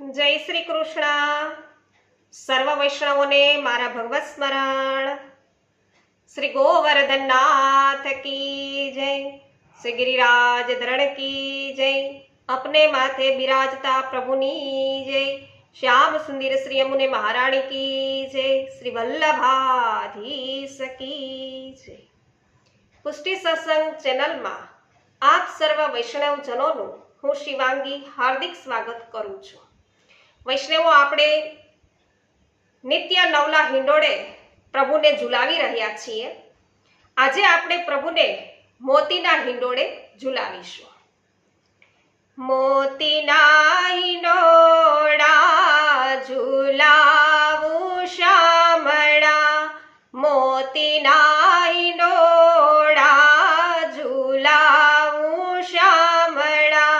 જય શ્રી કૃષ્ણ. સર્વ વૈષ્ણવોને મારા ભગવત સ્મરણ. શ્રી ગોવર્ધનનાથ કી જય. શ્રી ગિરિરાજ ધરણ કી જય. अपने माथे बिराजता प्रभुनी जय. श्याम सुंदर श्री यमुने महाराणी की जय. श्री वल्लभाधीश की जय. પુષ્ટિ સત્સંગ ચેનલમાં આપ સર્વ વૈષ્ણવજનોનું હું શિવાંગી હાર્દિક સ્વાગત કરું છું. વૈષ્ણવો, આપણે નિત્ય નવલા હિંડોળે પ્રભુને ઝુલાવી રહ્યા છીએ. આજે આપણે પ્રભુને મોતીના હિંડોળે ઝુલાવીશું. મોતીના હિંડોળા ઝુલાવું શામળા, મોતીના હિંડોળા ઝુલાવું શામળા,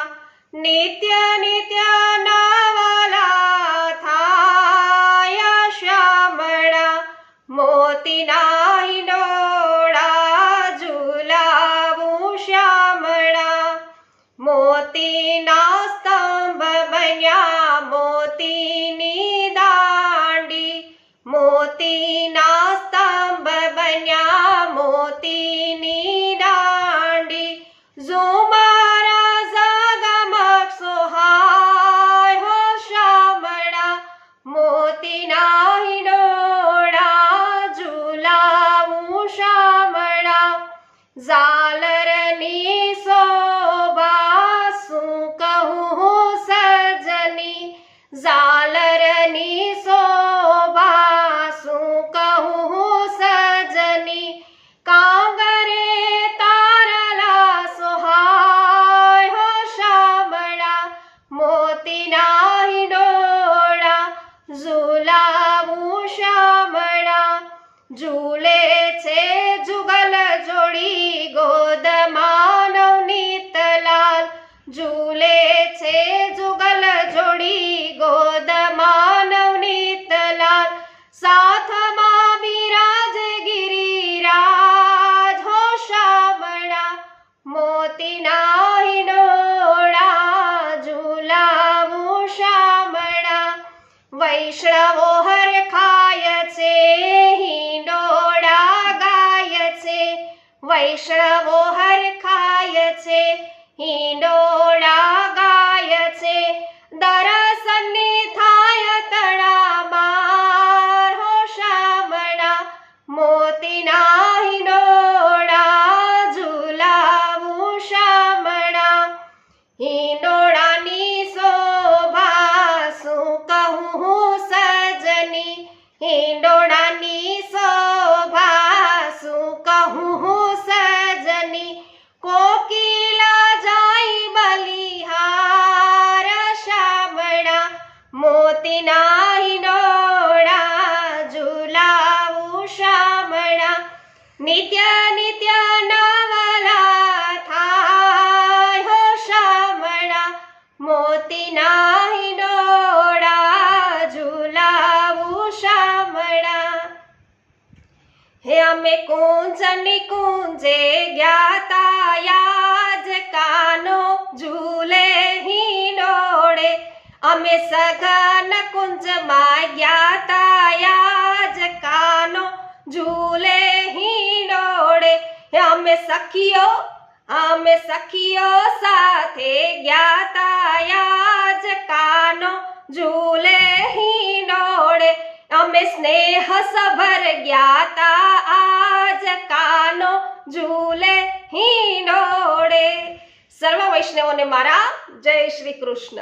નિત્ય નિત્ય નવલા થાય શામળા, મોતીના હિંડોળા ઝુલાવું શામળા. મોતીના સ્તંભ બન્યા મોતીની દાંડી, મોતીના સ્તંભ બન્યા મોતીની દાંડી, ઝુમરા ઝગમગ સોહાય હો શામળા, મોતીના હિંડોળા ઝુલાવું શામળા. ઝાલરની શોભા શું કહું સજની, ઝાલરની શોભા શું કહું સજની, કાંગરે તારલા સોહાય હો શામળા, મોતીના હિંડોળા ઝુલાવું શામળા. ઝૂલે છે જુગલ જોડી ગોદમાં નવનીતલાલ, ઝૂલે છે જુગલ જોડી ગોદમાં નવનીતલાલ, સાથમાં બિરાજ ગિરિરાજ હો શામળા, મોતીના હિંડોળા ઝુલાવું શામળા. વૈષ્ણવો હરખાય છે હિંડોળા ગાય છે, વૈષ્ણવો હરખાય છે હિંડોળા ગાય છે, દર્શનની થાય તડામાર હો શામળા, મોતીના હિંડોળા ઝુલાવું શામળા. હિંડોળાની શોભા શું કહું સજની, હિંડોળાની શોભા શું કહું સજની, કોકિલા જાય બલિહાર શામળા, મોતીના હિંડોળા ઝુલાવું શામળા. નિત્ય નિત્ય નવલા થાય હો શામળા, મોતીના હિંડોળા ઝુલાવું શામળા. હે અમે કુંજની કુંજે ગ્યાતા યાજ કાનો ઝૂલે હિંડોળે, અમે સઘન કુંજમાં ગ્યાતા યાજ કાનો ઝૂલે હિંડોળે. અમે સખીઓ સાથે ગ્યાતા યાજ કાનો ઝૂલે હિંડોળે, અમે સ્નેહ સભર ગ્યાતા આજ કાનો ઝૂલે હિંડોળે. સર્વ વૈષ્ણવોને મારા જય શ્રી કૃષ્ણ.